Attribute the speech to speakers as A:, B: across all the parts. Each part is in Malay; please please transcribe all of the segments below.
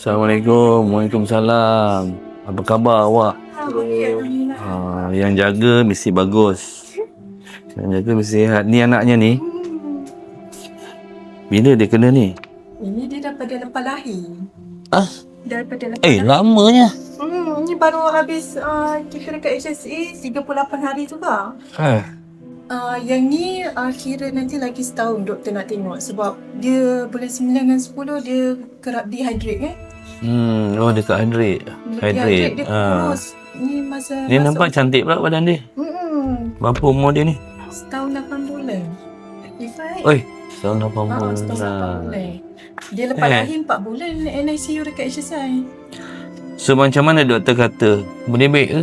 A: Assalamualaikum. Waalaikumsalam. Apa khabar awak? Yang jaga mesti bagus. Yang jaga mesti sihat. Ni anaknya ni. Bila dia kena ni?
B: Ini dia daripada lepas lahir.
A: Ah?
B: Daripada lepas lahir.
A: Lamanya.
B: Ni baru habis kita dekat HSA 38 hari tu lah. Yang ni kira nanti lagi setahun doktor nak tengok sebab dia bulan 9 dan 10 dia kerap dehydrate kan.
A: Dekat hydrate.
B: Dia kurus. Ni masa
A: Dia nampak cantik pula badan dia. Berapa umur dia ni?
B: Setahun 8 bulan.
A: Setahun 8 bulan.
B: Setahun 8 bulan. Dia lepas lahir 4 bulan NICU dekat HSI.
A: So macam mana doktor kata? Boleh baik ke?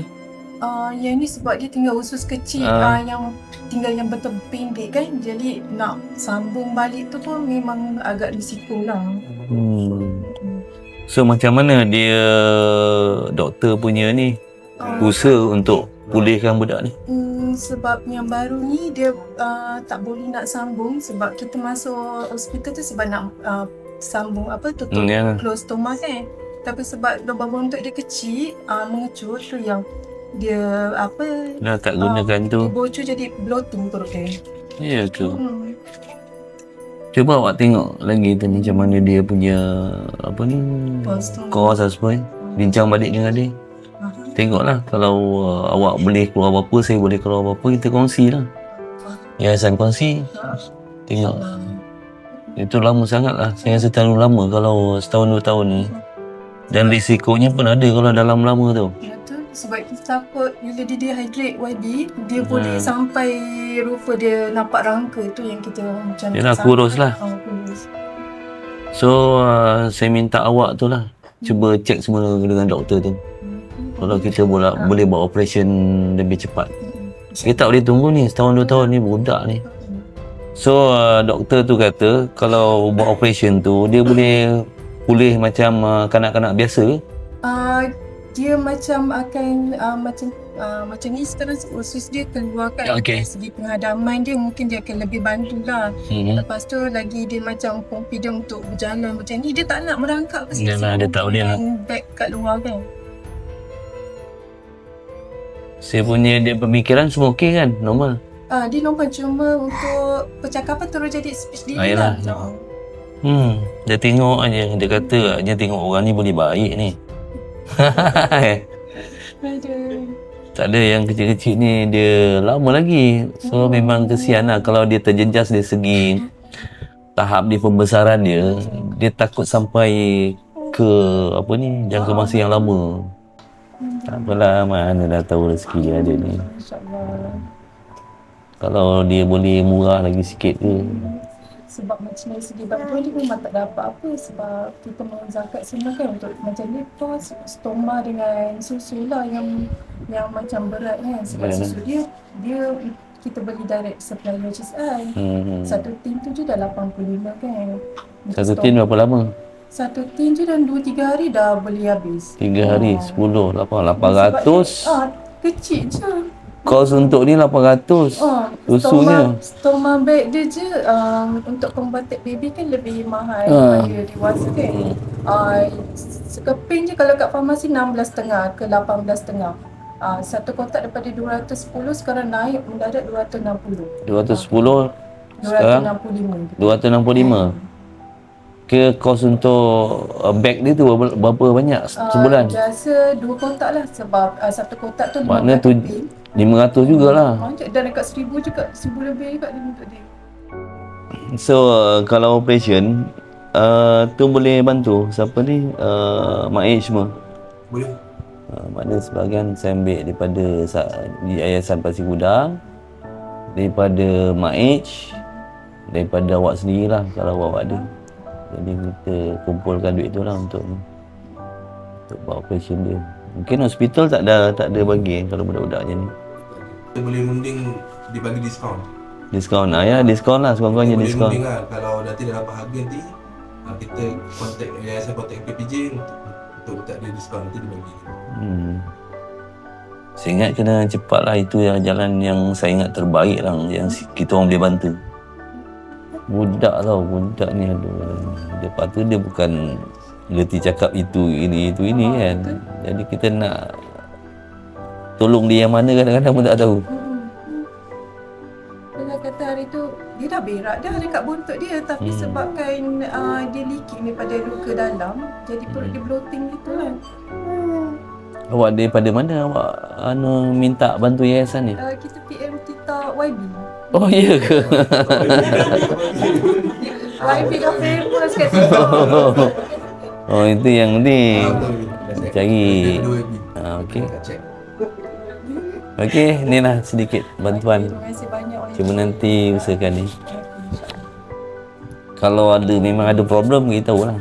B: Yang ni sebab dia tinggal usus kecil yang tinggal yang betul pendek kan. Jadi nak sambung balik tu pun memang agak risiko lah.
A: So macam mana dia doktor punya ni usaha untuk pulihkan budak ni?
B: Sebab yang baru ni dia tak boleh nak sambung sebab kita masuk hospital tu sebab nak sambung tutup close stoma kan. Tapi sebab lubang untuk dia kecil mengecut tu yang dia
A: dah tak gunakan tu.
B: Dia bocor jadi bloating perut dia.
A: Ya tu. Cuba awak tengok lagi tu macam mana dia punya kos apa bincang balik dengan dia. Tengoklah kalau awak boleh keluar apa-apa, saya boleh keluar apa-apa, kita kongsi lah. Yayasan kongsi. Tengok. Itu lama sangat lah. Saya rasa terlalu lama kalau setahun 2 tahun ni. Dan risikonya pun ada kalau dalam lama tu.
B: Betul. Sebab kita takut bila dia dehydrate YB, dia boleh sampai rupa dia nampak rangka tu yang kita macam
A: dia dah kurus lah. So saya minta awak tu lah cuba cek semua dengan doktor tu. Kalau kita boleh buat operation lebih cepat. Kita tak boleh tunggu ni setahun 2 tahun ni budak ni. So doktor tu kata kalau buat operation tu dia boleh pulih macam kanak-kanak biasa.
B: Dia macam akan macam ni sekarang usus dia keluarkan dari segi penghadaman dia mungkin dia akan lebih bantulah. Lepas tu lagi dia macam confident untuk berjalan macam ni, dia tak nak merangkak ke sini.
A: Dia tak boleh lah.
B: Back kat luar kan.
A: Saya punya dia pemikiran semua okey kan? Normal?
B: Dia normal, cuma untuk percakapan terus jadi speech delay
A: lah. Dia tengok aja, dia kata dia tengok orang ni boleh baik ni. Tak ada yang kecil-kecil ni dia lama lagi. So memang kesian lah kalau dia terjejas dari segi tahap di pembesaran dia. Dia takut sampai ke jangka masa yang lama. Tak apalah, mana dah tahu rezeki dia ada ni. Kalau dia boleh murah lagi sikit ke.
B: Sebab macam dari segi bantuan dia memang tak ada apa-apa sebab kita mau zakat semua kan untuk macam ni kos stoma dengan susu lah yang macam berat kan sebab susu dia kita beli direct supply HSI. Satu tin tu je dah 85 kan.
A: Satu tin berapa lama?
B: Satu tin je dalam 2-3 hari dah boleh habis.
A: 3 hari, 10, 800.
B: Kecil je.
A: Kos untuk ni 800. Susunya.
B: Stoma bag dia je untuk converted baby kan lebih mahal daripada dewasa kan. Sekeping je kalau kat farmasi 16.5 ke 18.5. Satu kotak daripada 210 sekarang naik mendadak 260.
A: 210 sekarang 265. Ke kos untuk bag dia tu berapa banyak sebulan?
B: Biasa 2 kotak lah sebab satu kotak tu
A: 500 jugalah.
B: Dan dekat 1000 juga, 1000 lebih juga dia untuk dia.
A: So kalau operation tu boleh bantu siapa ni Mak H semua?
C: Boleh.
A: Maknanya sebahagian saya ambil daripada Yayasan Pasir Gudang, daripada Mak H, daripada awak sendirilah kalau awak ada. Jadi kita kumpulkan duit tu lah untuk buat operation dia. Mungkin hospital tak ada bagi kalau budak-budaknya ni.
C: Kita boleh runding dibagi diskaun.
A: Diskaun diskaun lah, sekurang-kurangnya diskaun.
C: Boleh runding lah, kalau nanti dah dapat harga nanti kita kontak KPJ untuk tak ada diskaun nanti dibagi.
A: Saya ingat kena cepat lah, itu yang jalan yang saya ingat terbaik lah yang kita orang boleh bantu. Budak ni aduh, dia patut dia bukan reti cakap itu ini kan.
B: betul.
A: Jadi kita nak tolong dia yang mana kadang-kadang pun tak tahu.
B: Dia kata hari tu dia dah berak dah dekat buntut dia, tapi sebabkan dia leaking daripada luka dalam, jadi perut dia bloating gitu kan.
A: Awak daripada mana awak minta bantu yayasan ni?
B: Kita PM Tita YB.
A: Oh ya ke?
B: YB dah famous kat TikTok.
A: Oh itu yang ni. Cari.
C: Dua lagi.
A: Okey.
C: Nak check.
A: Okey, ni lah sedikit bantuan.
B: Terima kasih banyak YB.
A: Cuma nanti usahakan ni. Kalau ada memang ada problem, beritahu lah.